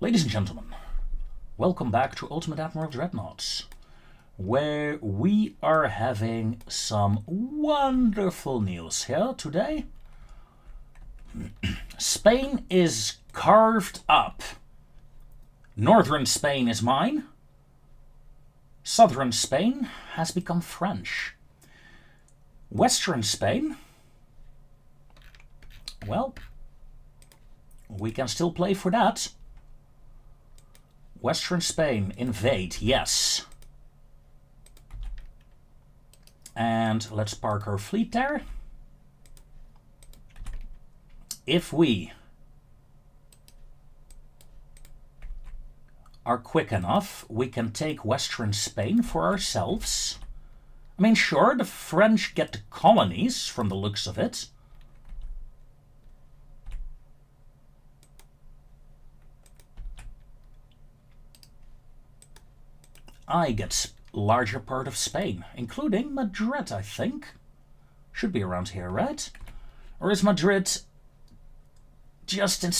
Ladies and gentlemen, welcome back to Ultimate Admiral Dreadnoughts, where we are having some wonderful news here today. Spain is carved up. Northern Spain is mine. Southern Spain has become French. Western Spain, well, we can still play for that. Western Spain, invade, yes. And let's park our fleet there. If we are quick enough, we can take Western Spain for ourselves. I mean, sure, the French get the colonies from the looks of it. I get larger part of Spain, including Madrid, I think. Should be around here, right? Or is Madrid just in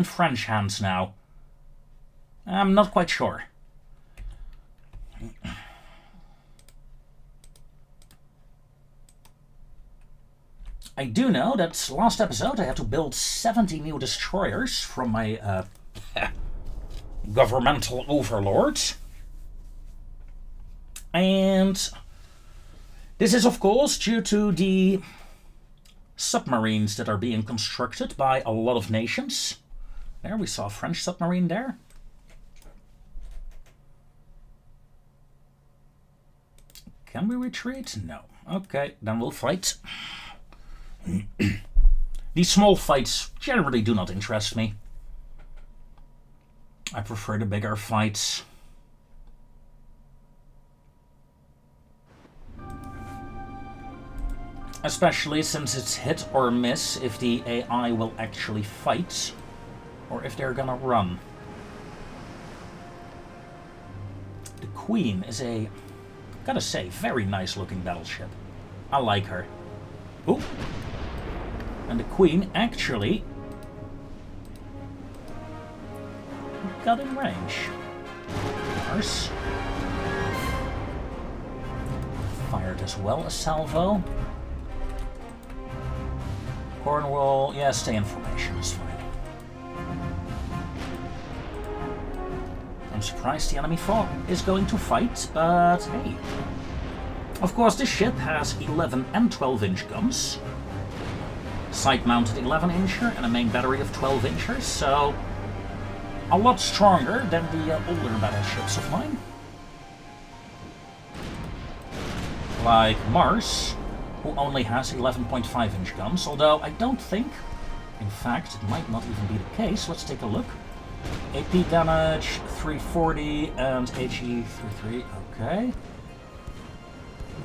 French hands now? I'm not quite sure. I do know that last episode I had to build 70 new destroyers from my governmental overlords. And this is, of course, due to the submarines that are being constructed by a lot of nations. There, we saw a French submarine there. Can we retreat? No. Okay, then we'll fight. These small fights generally do not interest me. I prefer the bigger fights. Especially since it's hit or miss if the AI will actually fight, or if they're gonna run. The Queen is a, gotta say, very nice looking battleship. I like her. Ooh. And the Queen actually got in range. Mars. Fired as well as salvo. Cornwall, yeah, stay in formation, is fine. I'm surprised the enemy is going to fight, but hey. Of course, this ship has 11 and 12-inch guns. Side-mounted 11-incher and a main battery of 12-inchers, so a lot stronger than the older battleships of mine. Like Mars, who only has 11.5-inch guns, although I don't think, in fact, it might not even be the case. Let's take a look. AP damage, 340, and HE 33, okay.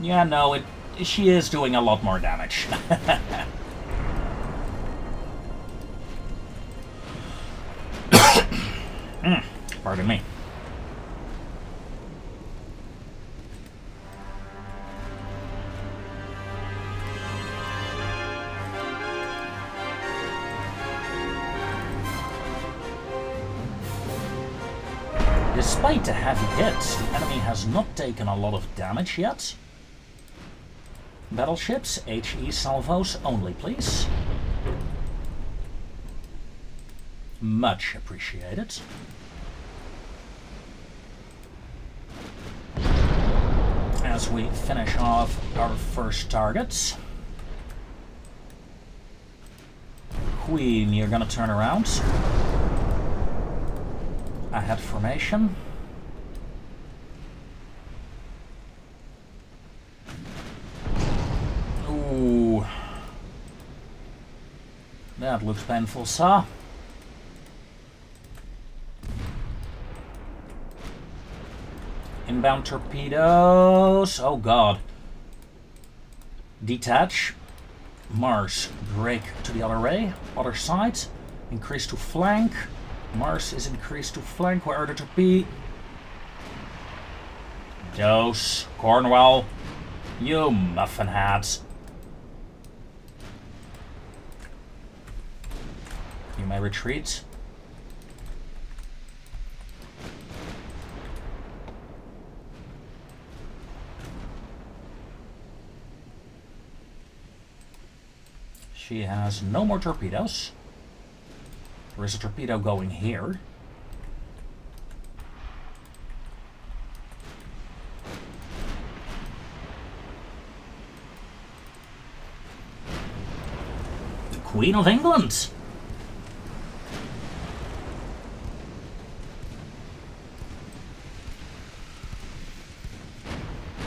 Yeah, no, she is doing a lot more damage. Pardon me. Despite the heavy hits, the enemy has not taken a lot of damage yet. Battleships, HE salvos only, please. Much appreciated. As we finish off our first targets. Queen, you're gonna turn around. Ahead formation. Ooh. That looks painful, sir. Inbound torpedoes. Oh god. Detach. Mars, break to the other way. Other side. Increase to flank. Mars is increased to flank. Where are the torpedoes? Dose. Cornwall. You muffin hats. You may retreat. She has no more torpedoes. There is a torpedo going here. The Queen of England!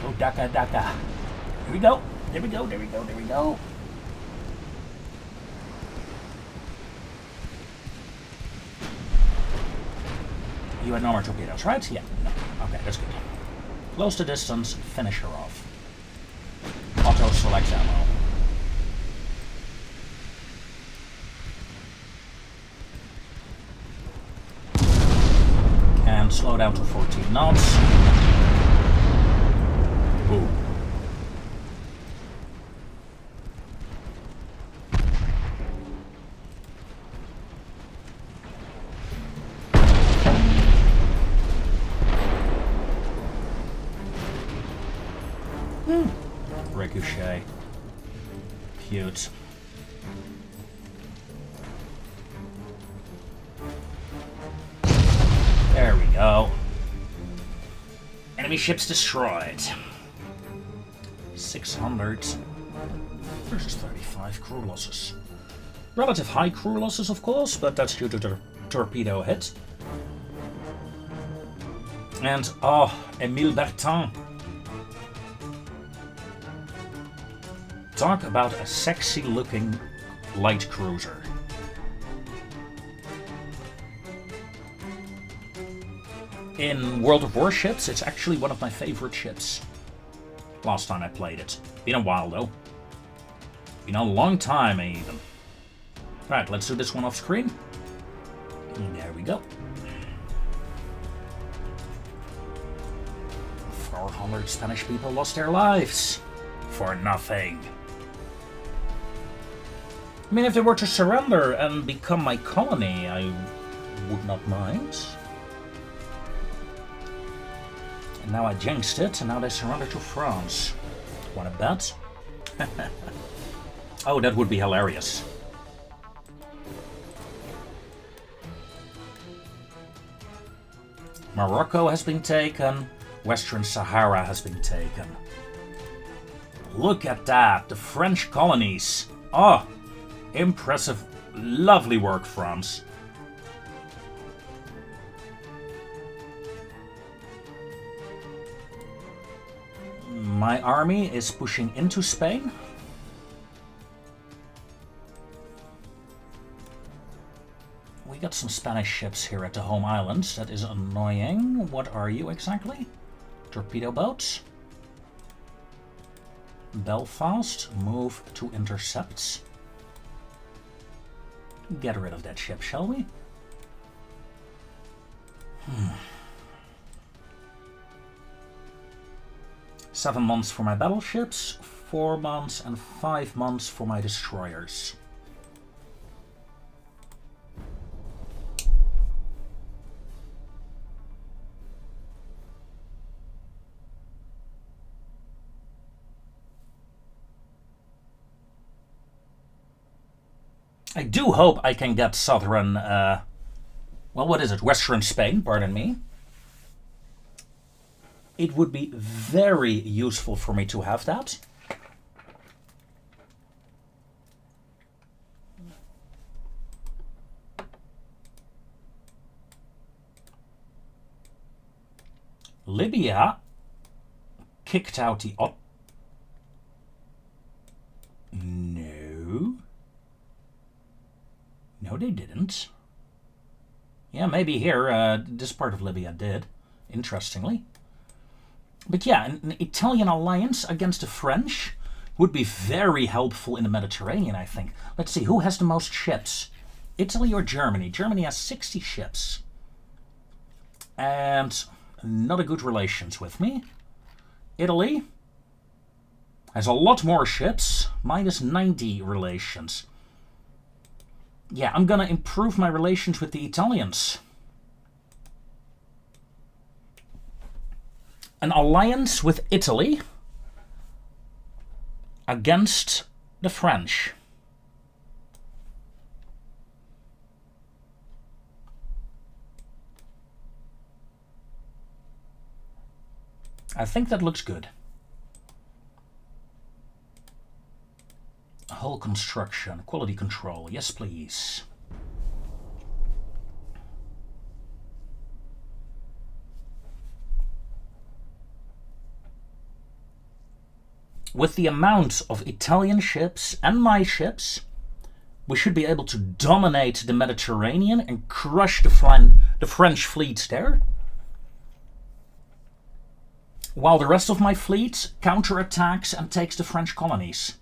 Oh, Daka, Daka. Here we go. There we go, there we go, there we go. You had no more torpedoes, right? Yeah. No. Okay, that's good. Close the distance, finish her off. Auto select ammo. And slow down to 14 knots. Boom. Ricochet. Cute. There we go. Enemy ships destroyed. 600 versus 35 crew losses. Relative high crew losses, of course, but that's due to the torpedo hit. And, oh, Émile Bertin. Talk about a sexy-looking light cruiser. In World of Warships, it's actually one of my favorite ships. Last time I played it. Been a while, though. Been a long time, even. Right, let's do this one off screen. And there we go. 400 Spanish people lost their lives. For nothing. I mean, if they were to surrender and become my colony, I would not mind. And now I jinxed it, and now they surrender to France. Wanna bet? Oh, that would be hilarious. Morocco has been taken. Western Sahara has been taken. Look at that, the French colonies. Oh, impressive, lovely work, France. My army is pushing into Spain. We got some Spanish ships here at the home islands. That is annoying. What are you exactly? Torpedo boats? Belfast, move to intercepts. Get rid of that ship, shall we? 7 months for my battleships, 4 months and 5 months for my destroyers. I do hope I can get southern, well, what is it? Western Spain, pardon me. It would be very useful for me to have that. Libya kicked out the No, they didn't. Yeah, maybe here, this part of Libya did, interestingly. But yeah, an Italian alliance against the French would be very helpful in the Mediterranean, I think. Let's see, who has the most ships? Italy or Germany? Germany has 60 ships. And not a good relations with me. Italy has a lot more ships, minus 90 relations. Yeah, I'm gonna improve my relations with the Italians. An alliance with Italy against the French. I think that looks good. Hull construction, quality control, yes please. With the amount of Italian ships and my ships, we should be able to dominate the Mediterranean and crush the French fleets there. While the rest of my fleet counterattacks and takes the French colonies.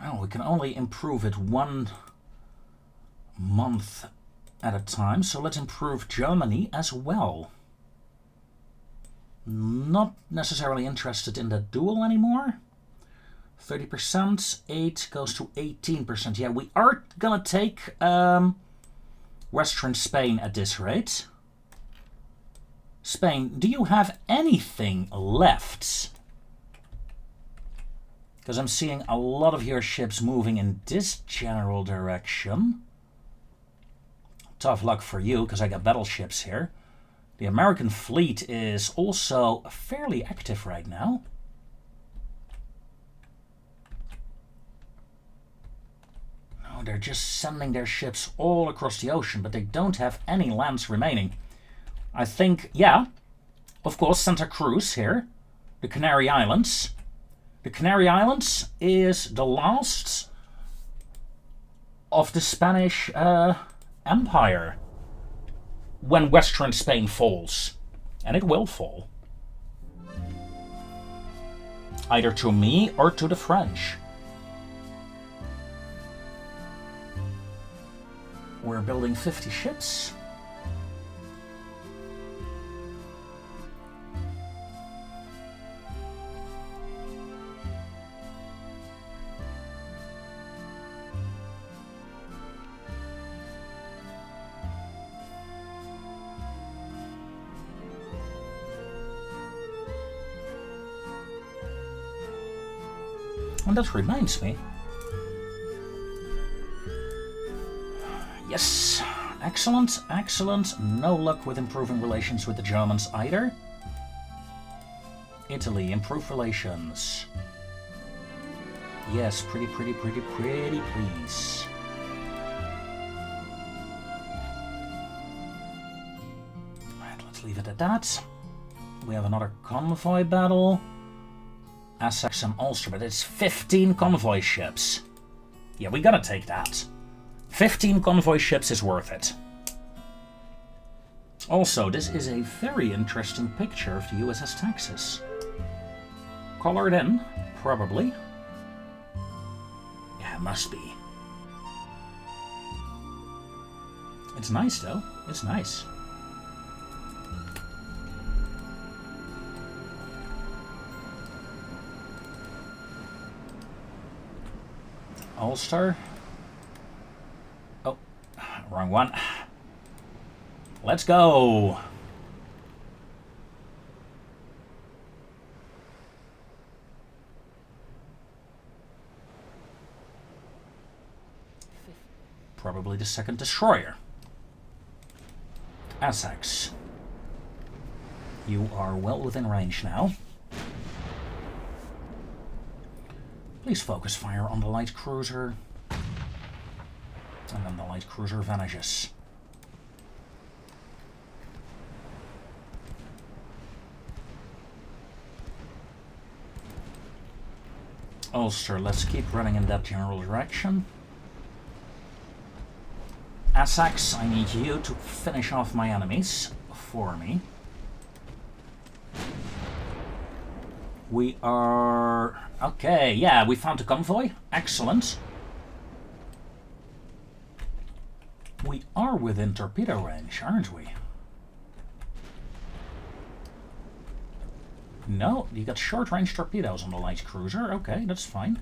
Oh, we can only improve it 1 month at a time, so let's improve Germany as well. Not necessarily interested in that duel anymore. 30%, 8 goes to 18%. Yeah, we are gonna take Western Spain at this rate. Spain, do you have anything left? Because I'm seeing a lot of your ships moving in this general direction. Tough luck for you, because I got battleships here. The American fleet is also fairly active right now. No, they're just sending their ships all across the ocean, but they don't have any lands remaining. I think, yeah, of course, Santa Cruz here, the Canary Islands. The Canary Islands is the last of the Spanish Empire when Western Spain falls. And it will fall. Either to me or to the French. We're building 50 ships. And that reminds me. Yes, excellent, excellent. No luck with improving relations with the Germans either. Italy, improve relations. Yes, pretty please. Alright, let's leave it at that. We have another convoy battle. Essex and Ulster, but it's 15 convoy ships. Yeah, we gotta take that. 15 convoy ships is worth it. Also, this is a very interesting picture of the USS Texas. Colored in, probably. Yeah, it must be. It's nice though, it's nice. Ulster. Oh, wrong one. Let's go. Probably the second destroyer. Essex. You are well within range now. Please focus fire on the light cruiser. And then the light cruiser vanishes. Ulster, let's keep running in that general direction. Essex, I need you to finish off my enemies for me. We are... Okay, yeah, we found a convoy. Excellent. We are within torpedo range, aren't we? No, you got short-range torpedoes on the light cruiser. Okay, that's fine.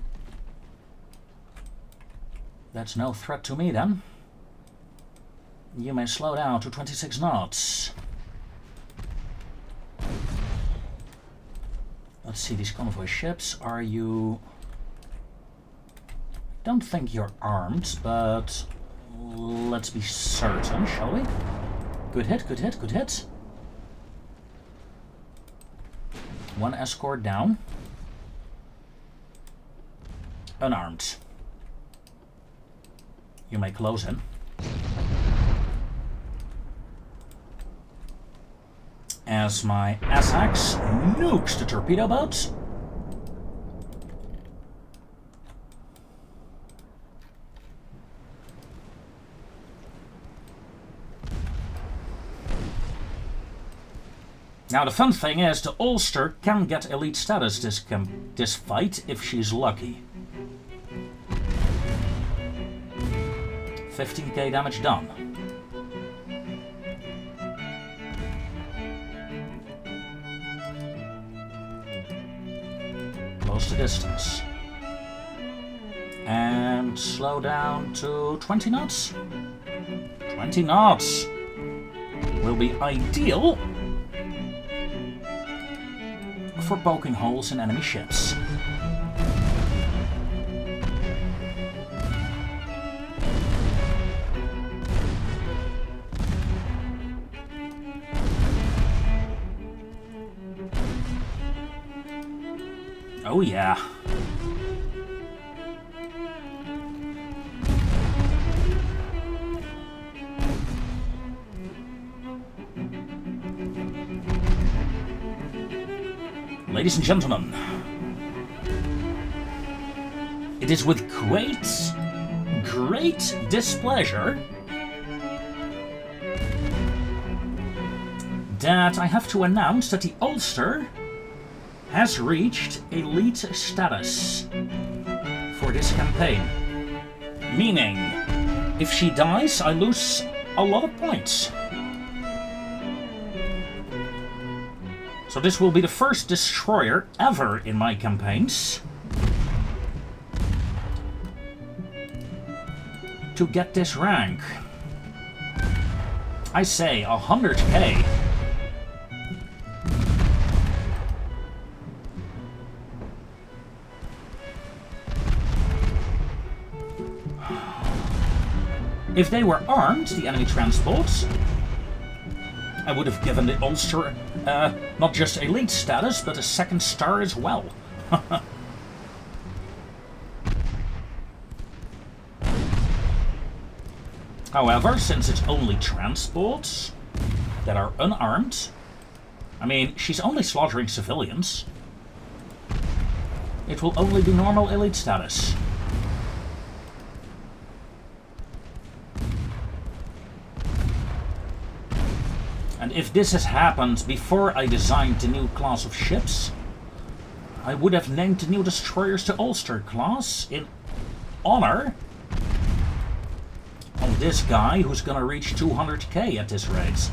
That's no threat to me, then. You may slow down to 26 knots. Let's see, these convoy ships, are you... don't think you're armed, but let's be certain, shall we? Good hit, good hit, good hit. One escort down. Unarmed. You may close in. As my S-Axe nukes the torpedo boat. Now the fun thing is the Ulster can get elite status this fight if she's lucky. 15k damage done. Close the distance. And slow down to 20 knots. 20 knots will be ideal for poking holes in enemy ships. Oh yeah. Ladies and gentlemen, it is with great displeasure that I have to announce that the Ulster has reached elite status for this campaign. Meaning, if she dies, I lose a lot of points. So this will be the first destroyer ever in my campaigns to get this rank. I say 100k. If they were armed, the enemy transports, I would have given the Ulster not just elite status, but a second star as well. However, since it's only transports that are unarmed, I mean, she's only slaughtering civilians, it will only be normal elite status. And if this has happened before I designed the new class of ships, I would have named the new destroyers the Ulster class in honor of this guy who's gonna reach 200k at this rate.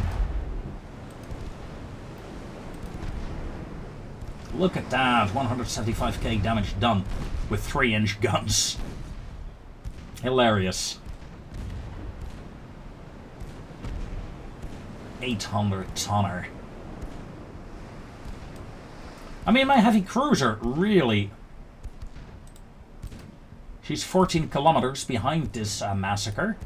Look at that, 175k damage done with 3-inch guns. Hilarious. 800 tonner. I mean, my heavy cruiser really... She's 14 kilometers behind this massacre.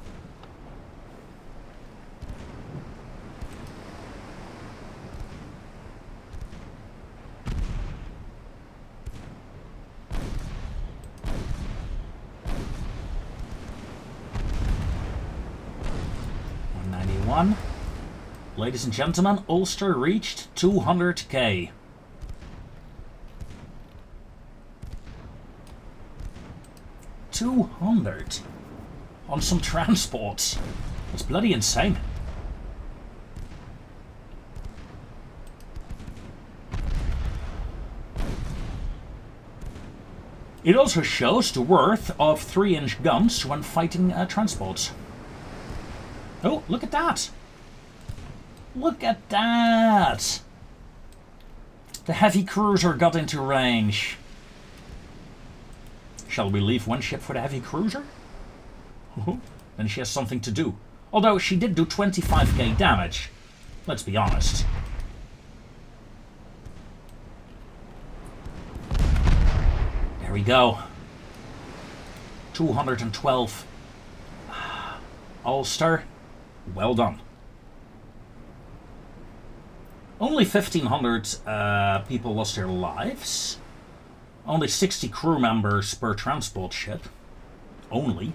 Ladies and gentlemen, Ulster reached 200k. $200 on some transports. That's bloody insane. It also shows the worth of 3-inch guns when fighting transports. Oh, look at that! Look at that! The heavy cruiser got into range. Shall we leave one ship for the heavy cruiser? Then she has something to do. Although she did do 25k damage. Let's be honest. There we go. 212 Ulster. Well done. Only 1,500 people lost their lives. Only 60 crew members per transport ship. Only.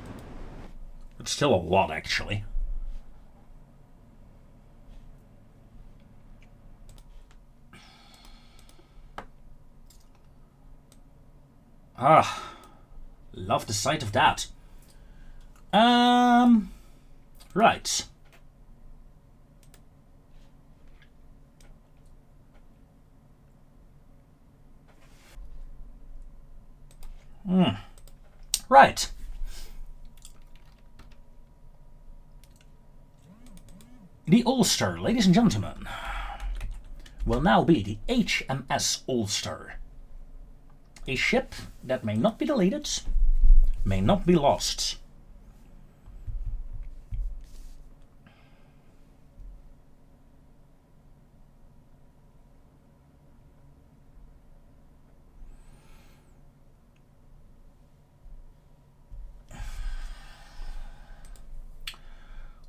It's still a lot, actually. Ah, love the sight of that. Right. Right. The Ulster, ladies and gentlemen, will now be the HMS Ulster. A ship that may not be deleted, may not be lost.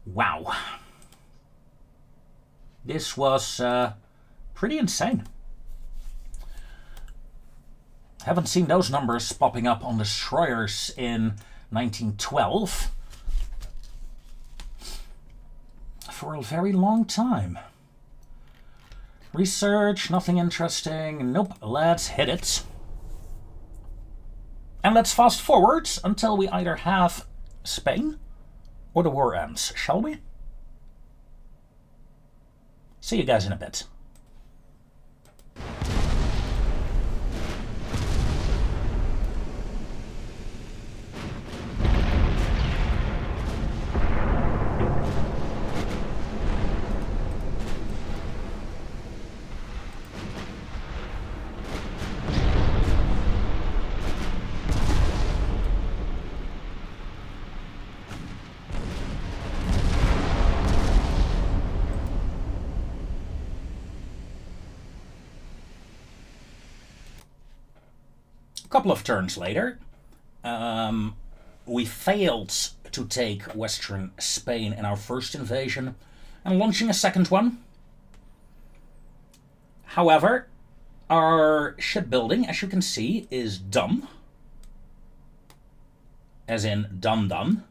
Wow. This was pretty insane. Haven't seen those numbers popping up on destroyers in 1912 for a very long time. Research, nothing interesting. Nope, let's hit it. And let's fast forward until we either have Spain or the war ends, shall we? See you guys in a bit. A couple of turns later, we failed to take Western Spain in our first invasion and launching a second one. However, our shipbuilding, as you can see, is done. As in done.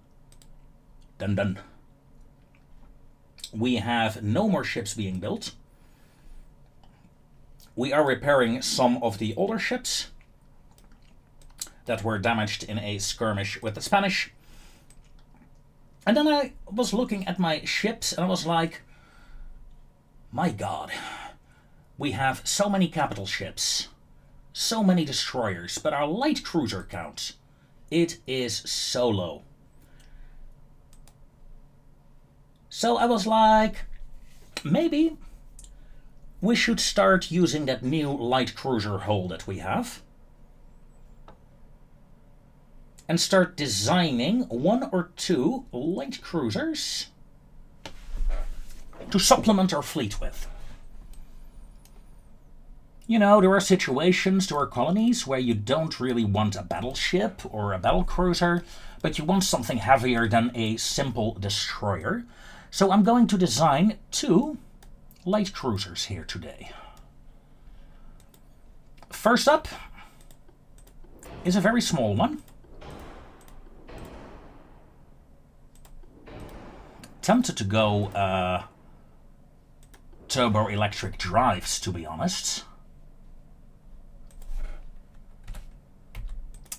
We have no more ships being built. We are repairing some of the older ships that were damaged in a skirmish with the Spanish. And then I was looking at my ships and I was like, my god, we have so many capital ships, so many destroyers, but our light cruiser count, it is so low. So I was like, maybe we should start using that new light cruiser hull that we have and start designing 1 or 2 light cruisers to supplement our fleet with. You know, there are situations, there are colonies where you don't really want a battleship or a battle cruiser, but you want something heavier than a simple destroyer. So I'm going to design 2 light cruisers here today. First up is a very small one. Tempted to go turbo electric drives, to be honest.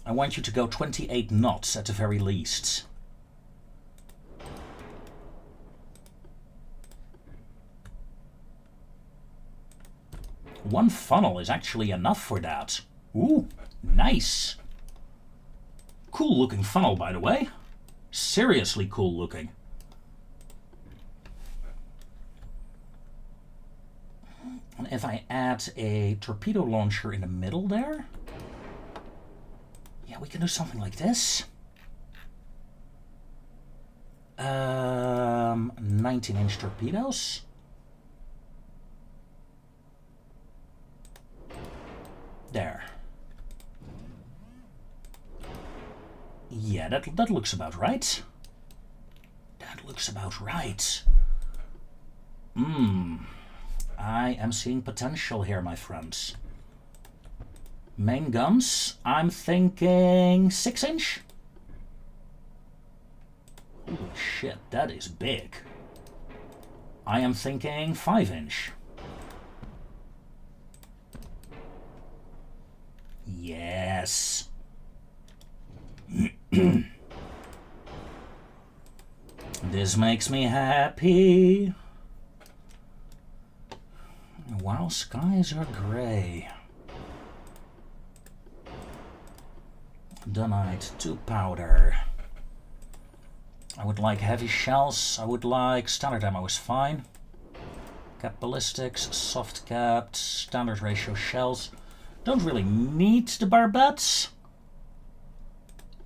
I want you to go 28 knots at the very least. One funnel is actually enough for that. Ooh, nice. Cool looking funnel, by the way. Seriously cool looking. And if I add a torpedo launcher in the middle there, yeah, we can do something like this. 19-inch torpedoes. There. Yeah, that looks about right. That looks about right. I am seeing potential here, my friends. Main guns, I'm thinking 6-inch. Holy shit, that is big. I am thinking 5-inch. Yes. This makes me happy. Wow, skies are grey. Dunite, 2 powder. I would like heavy shells. I would like standard ammo is fine. Cap ballistics, soft capped, standard ratio shells. Don't really need the barbettes.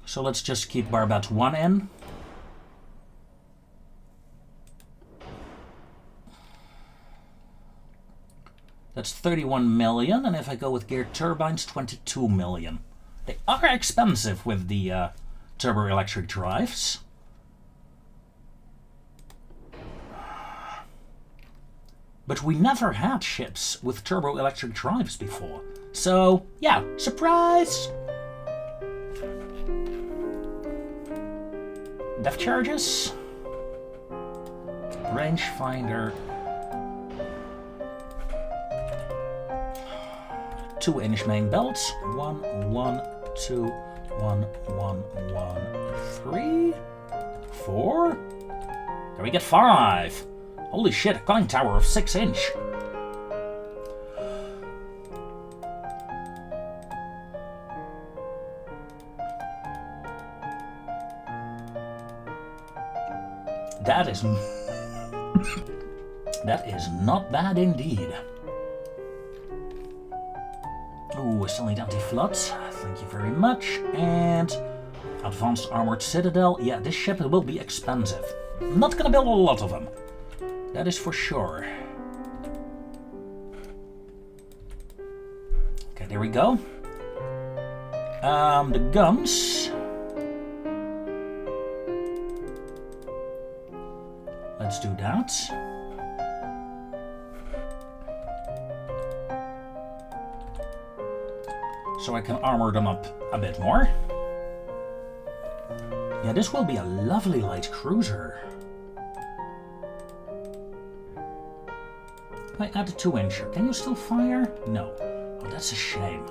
So let's just keep barbette 1 in. That's 31 million, and if I go with geared turbines, 22 million. They are expensive with the turbo-electric drives. But we never had ships with turbo-electric drives before. So, yeah, surprise! Depth charges. Rangefinder. 2-inch main belts. 1, 1, 2, 1, 1, 1, 3, 4. Can we get 5? Holy shit, a conning tower of 6-inch. That is... that is not bad indeed. Ooh, I still need anti-flood. Thank you very much. And advanced armored citadel. Yeah, this ship will be expensive. I'm not gonna build a lot of them. That is for sure. Okay, there we go. The guns. Let's do that. So I can armor them up a bit more. Yeah, this will be a lovely light cruiser. I add a 2-incher. Can you still fire? No. Oh, that's a shame.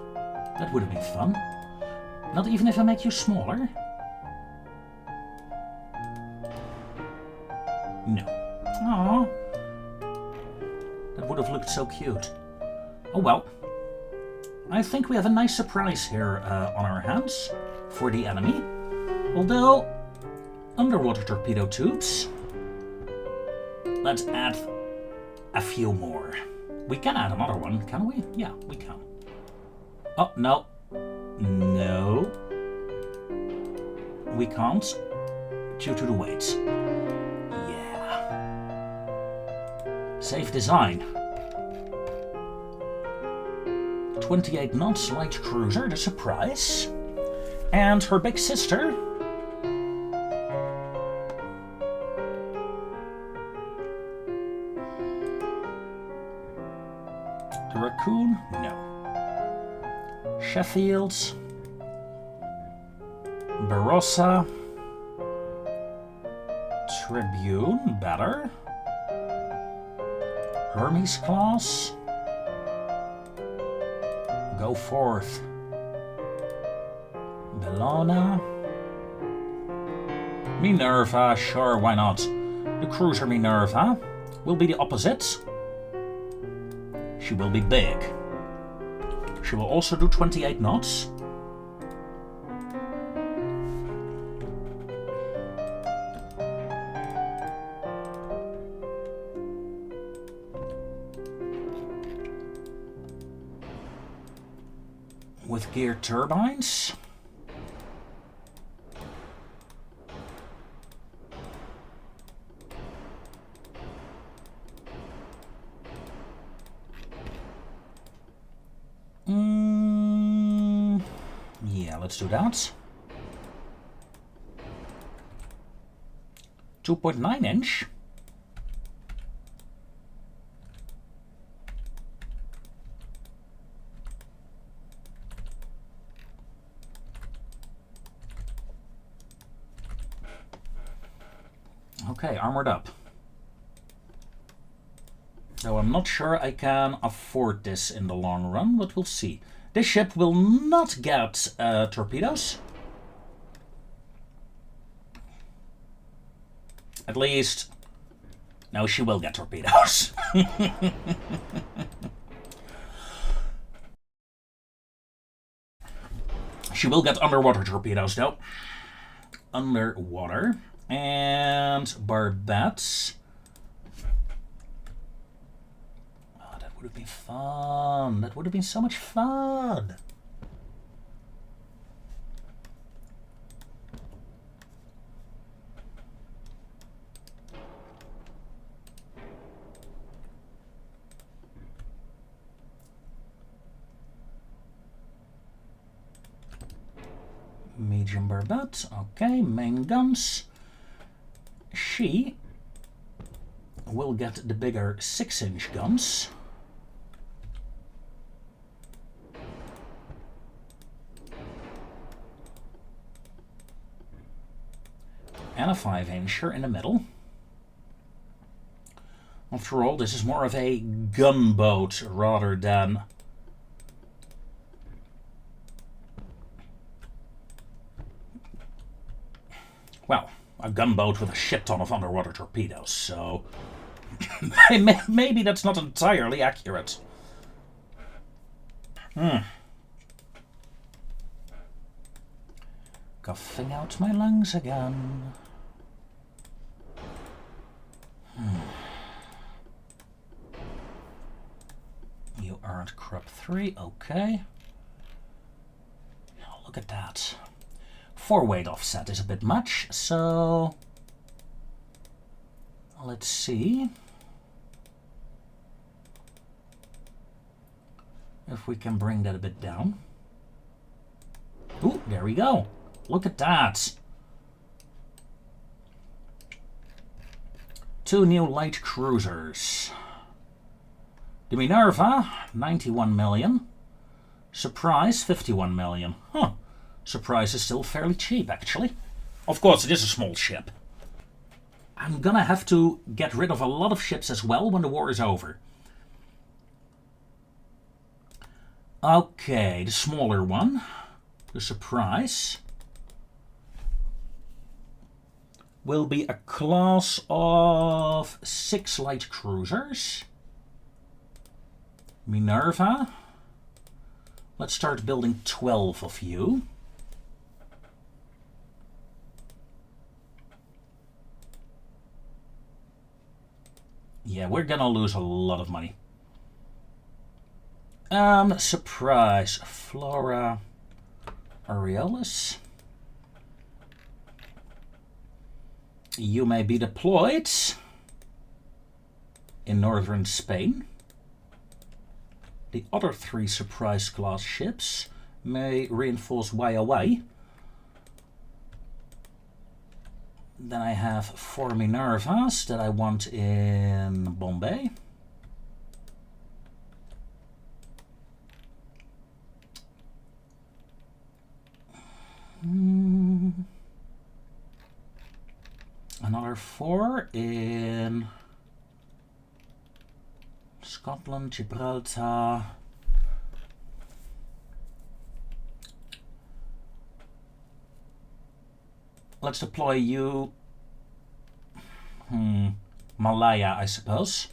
That would have been fun. Not even if I make you smaller? No. Aww. That would have looked so cute. Oh well. I think we have a nice surprise here on our hands for the enemy. Although, underwater torpedo tubes. Let's add a few more. We can add another one, can we? Yeah, we can. Oh, no. No. We can't, due to the weight. Yeah. Safe design. 28 knots light cruiser, the surprise. And her big sister. The Raccoon? No. Sheffield. Barossa. Tribune, better. Hermes class. Go forth. Bellona. Minerva, sure, why not? The cruiser Minerva will be the opposite. She will be big. She will also do 28 knots. With geared turbines. Yeah, let's do that. 2.9 inch. Okay, armored up. Though I'm not sure I can afford this in the long run, but we'll see. This ship will not get torpedoes. At least, no, she will get torpedoes. She will get underwater torpedoes, though. Underwater. And barbettes. Oh, that would have been fun. That would have been so much fun. Medium barbette. Okay, main guns. She will get the bigger 6-inch guns. And a 5-incher in the middle. After all, this is more of a gunboat rather than... well, a gunboat with a shit ton of underwater torpedoes, so... maybe that's not entirely accurate. Coughing out my lungs again. You aren't crop 3, okay. Oh, look at that. 4-weight offset is a bit much, so let's see if we can bring that a bit down. Ooh, there we go. Look at that. 2 new light cruisers. The Minerva, 91 million. Surprise, 51 million. Huh. Surprise is still fairly cheap, actually. Of course, it is a small ship. I'm gonna have to get rid of a lot of ships as well when the war is over. Okay, the smaller one, the Surprise, will be a class of 6 light cruisers. Minerva. Let's start building 12 of you. Yeah, we're gonna lose a lot of money. Surprise. Flora Aureolus. You may be deployed in northern Spain. The other 3 Surprise class ships may reinforce YOA. Then I have 4 Minervas that I want in Bombay. Another 4 in Scotland, Gibraltar. Let's deploy you. Malaya, I suppose.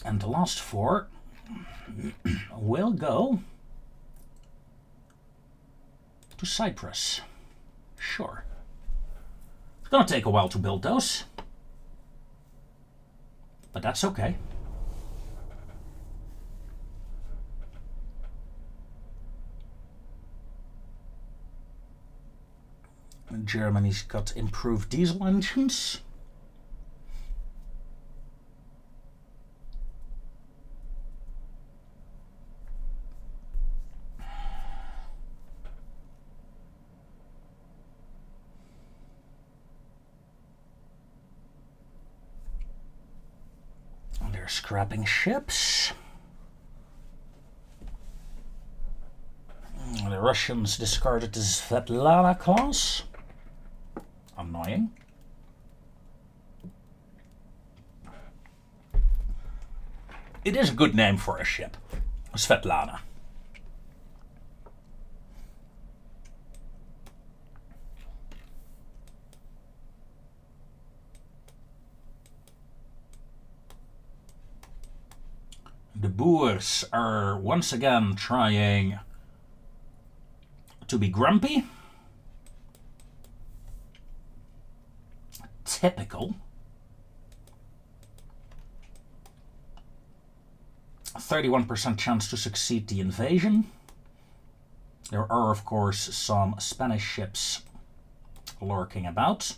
And the last 4 will go to Cyprus. Sure. It's gonna take a while to build those, but that's okay. Germany's got improved diesel engines. scrapping ships. The Russians discarded the Svetlana class. Annoying. It is a good name for a ship. Svetlana. The Boers are once again trying to be grumpy. Typical. 31% chance to succeed the invasion. There are, of course, some Spanish ships lurking about.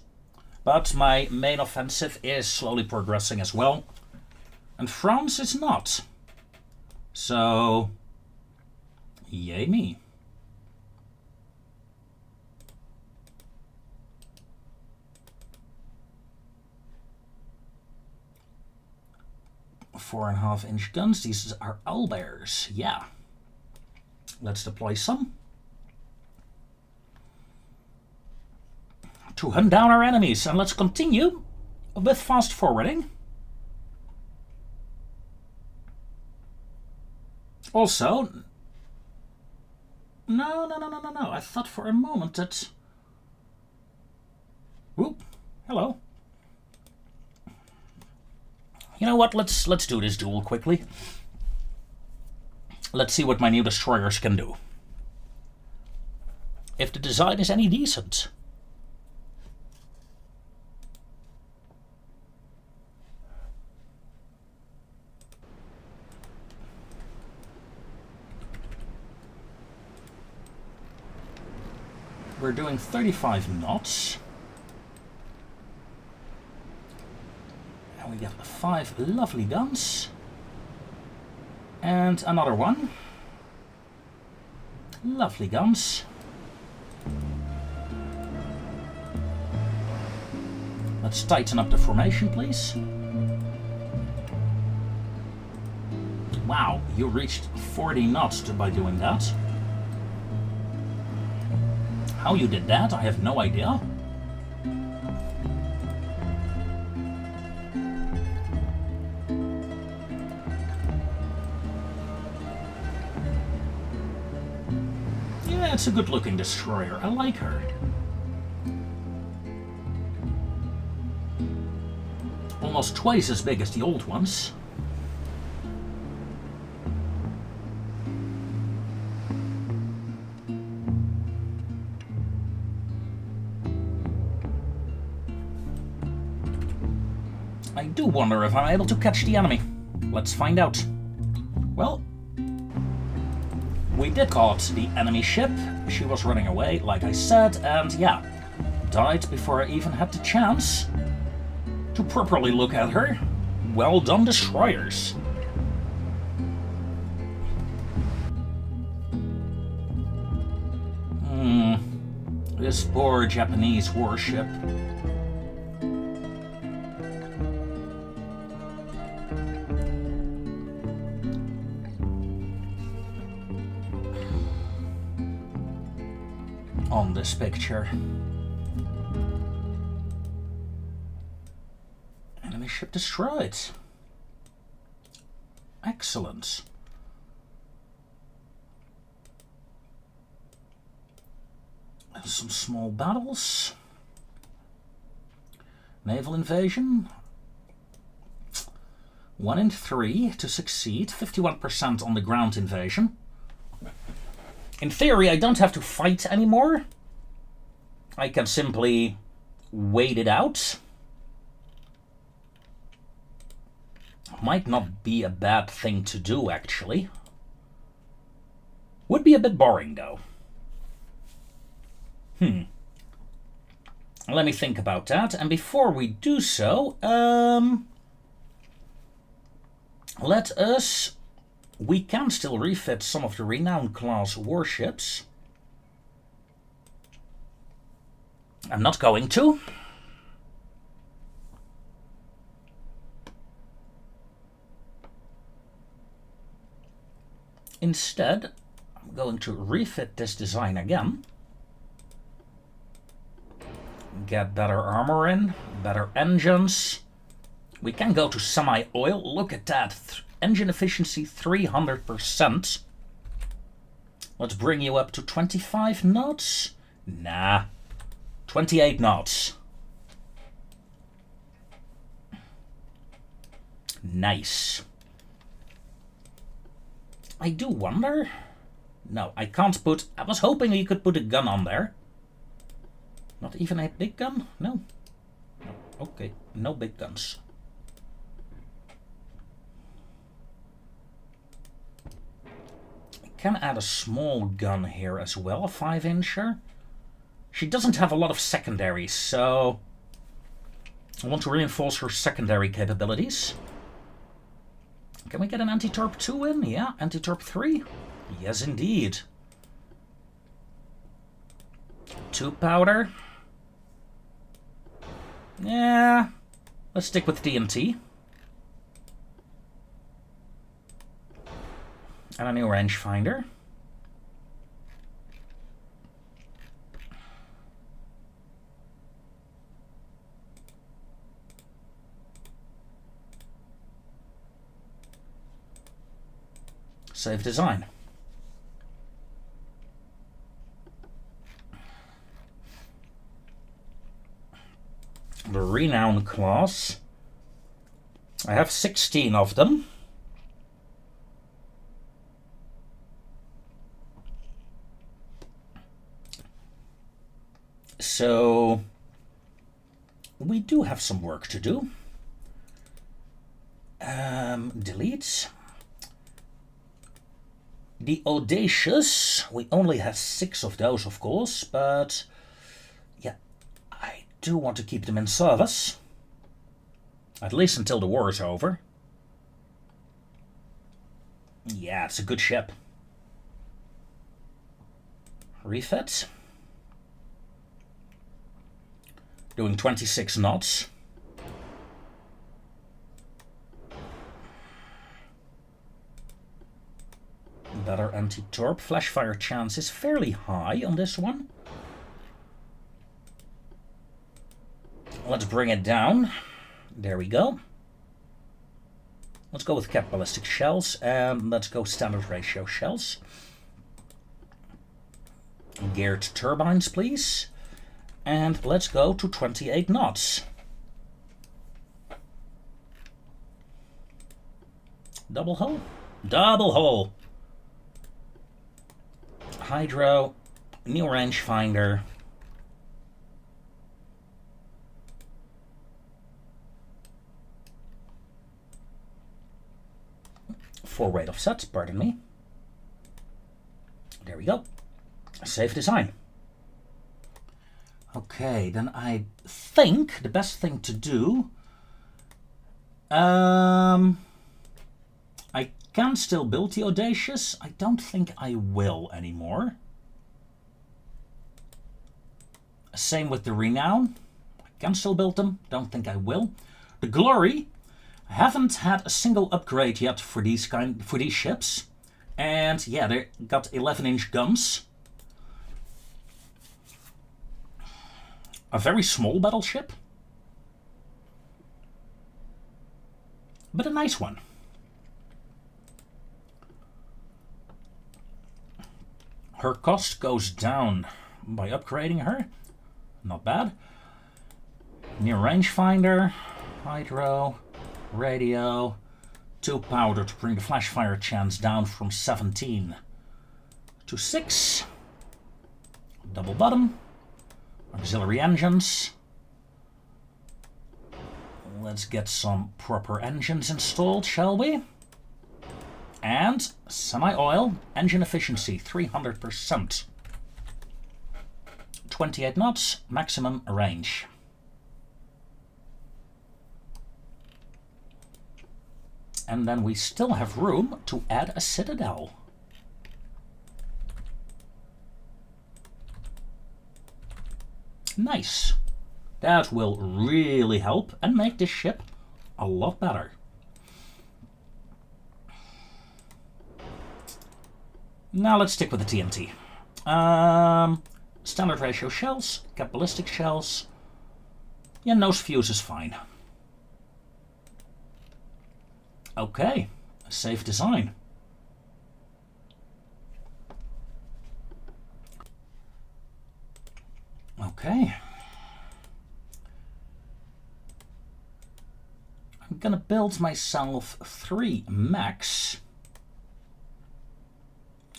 But my main offensive is slowly progressing as well. And France is not. So, yay me. Four and a half inch guns. These are owlbears. Yeah. Let's deploy some. To hunt down our enemies. And let's continue with fast forwarding. Also, no. I thought for a moment that... Whoop. Hello. You know what? Let's do this duel quickly. Let's see what my new destroyers can do. If the design is any decent. We're doing 35 knots. And we get 5 lovely guns. And another one. Lovely guns. Let's tighten up the formation, please. Wow, you reached 40 knots by doing that. How you did that, I have no idea. Yeah, it's a good looking destroyer. I like her. Almost twice as big as the old ones. I do wonder if I'm able to catch the enemy. Let's find out. Well, we did caught the enemy ship. She was running away, like I said, and yeah, died before I even had the chance to properly look at her. Well done, destroyers. This poor Japanese warship. On this picture. Enemy ship destroyed. Excellent. Some small battles. Naval invasion. 1 in 3 to succeed. 51% on the ground invasion. In theory, I don't have to fight anymore. I can simply wait it out. Might not be a bad thing to do, actually. Would be a bit boring, though. Let me think about that. And before we do so, let us... We can still refit some of the Renown class warships. I'm not going to. . Instead, I'm going to refit this design again. Get better armor in, better engines. We can go to semi-oil. Look at that. Engine efficiency 300%. Let's bring you up to 25 knots. Nah, 28 knots. Nice. I do wonder. No, I can't put. I was hoping you could put a gun on there. Not even a big gun? No. No. Okay, no big guns. I can add a small gun here as well, a 5-incher. She doesn't have a lot of secondaries, so I want to reinforce her secondary capabilities. Can we get an anti-torp 2 in? Yeah, anti-torp 3? Yes, indeed. 2 powder. Yeah, let's stick with TNT. And a new rangefinder. Save design. The Renown class. I have 16 of them. So we do have some work to do. Delete. The Audacious, we only have 6 of those, of course, but yeah, I do want to keep them in service. At least until the war is over. Yeah, it's a good ship. Refit. Doing 26 knots. Better anti-torp. Flash fire chance is fairly high on this one. Let's bring it down. There we go. Let's go with cap ballistic shells and let's go standard ratio shells. Geared turbines, please. And let's go to 28 knots. Double hull? Double hull! Hydro, new rangefinder. For rate offset, pardon me. There we go. Save design. Okay, then I think the best thing to do. I can still build the Audacious. I don't think I will anymore. Same with the Renown. I can still build them. Don't think I will. The Glory. I haven't had a single upgrade yet for these ships. And yeah, they got 11-inch guns. A very small battleship. But a nice one. Her cost goes down by upgrading her. Not bad. New rangefinder, hydro, radio, 2 powder to bring the flash fire chance down from 17 to 6. Double bottom, auxiliary engines. Let's get some proper engines installed, shall we? And semi-oil, engine efficiency 300%. 28 knots, maximum range. And then we still have room to add a citadel. Nice. That will really help and make this ship a lot better. Now let's stick with the TNT. Standard ratio shells, cap ballistic shells. Yeah, nose fuse is fine. Okay, safe design. Okay. I'm gonna build myself 3 mechs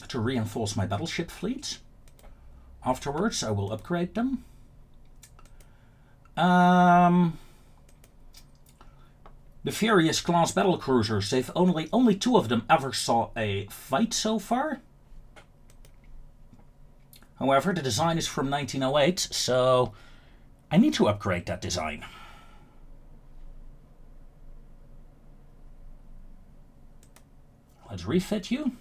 to reinforce my battleship fleet. Afterwards, I will upgrade them. The Furious class battle cruisers, they've only 2 of them ever saw a fight so far. However, the design is from 1908, so I need to upgrade that design. Let's refit you.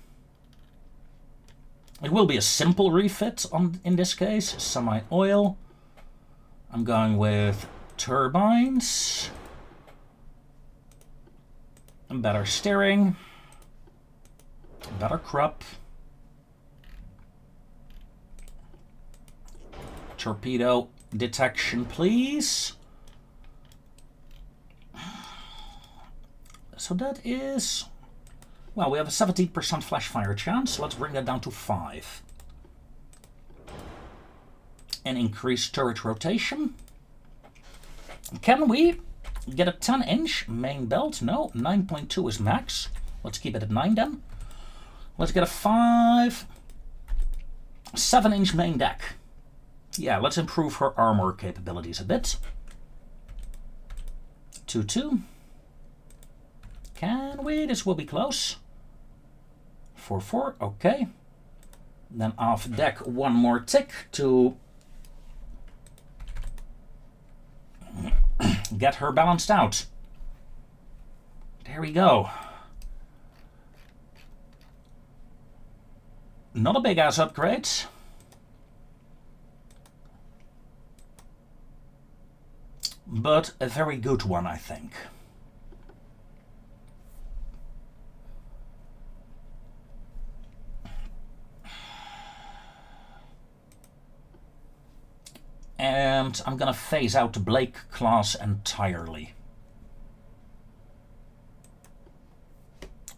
It will be a simple refit in this case, semi-oil. I'm going with turbines. Better steering. Better crop. Torpedo detection, please. So that is... Well, we have a 17% flash fire chance. Let's bring that down to 5. And increase turret rotation. Can we get a 10-inch main belt? No, 9.2 is max. Let's keep it at 9 then. Let's get a 7-inch main deck. Yeah, let's improve her armor capabilities a bit. 2-2. Can we? This will be close. 4-4, okay. Then off deck 1 more tick to get her balanced out. There we go. Not a big ass upgrade. But a very good one, I think. And I'm gonna phase out the Blake class entirely.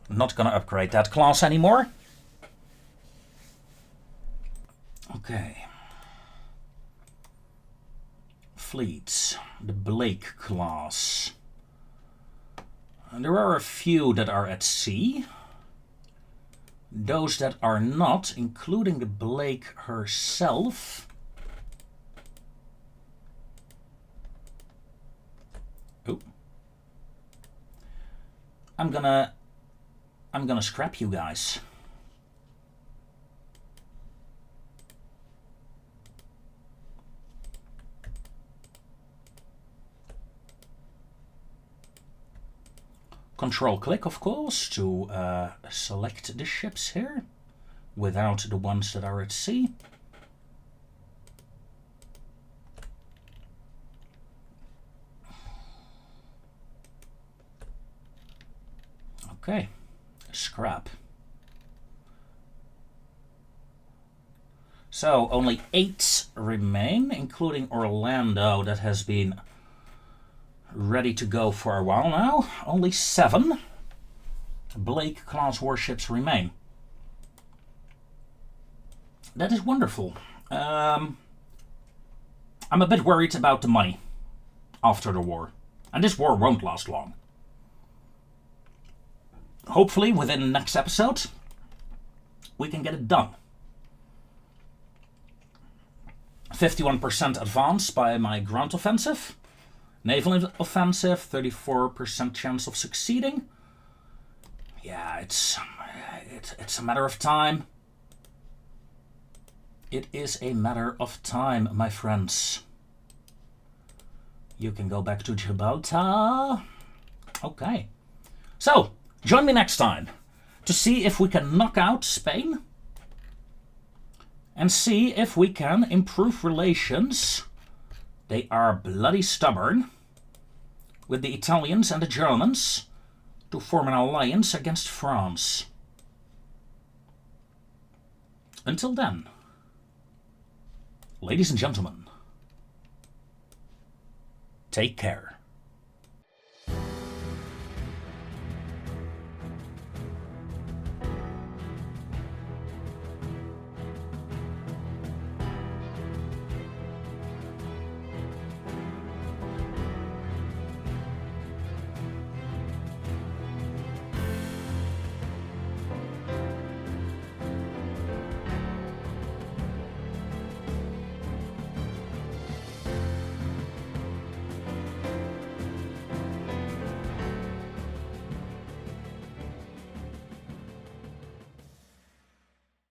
Not gonna upgrade that class anymore. Okay. Fleets. The Blake class. And there are a few that are at sea. Those that are not, including the Blake herself. Oh. I'm gonna scrap you guys. Control-click, of course, to select the ships here, without the ones that are at sea. Okay, scrap. So, only 8 remain, including Orlando, that has been ready to go for a while now. Only 7 Blake-class warships remain. That is wonderful. I'm a bit worried about the money after the war. And this war won't last long. Hopefully, within the next episode, we can get it done. 51% advance by my ground offensive. Naval offensive, 34% chance of succeeding. Yeah, it's a matter of time. It is a matter of time, my friends. You can go back to Gibraltar. Okay. So, join me next time to see if we can knock out Spain and see if we can improve relations. They are bloody stubborn with the Italians and the Germans to form an alliance against France. Until then, ladies and gentlemen, take care.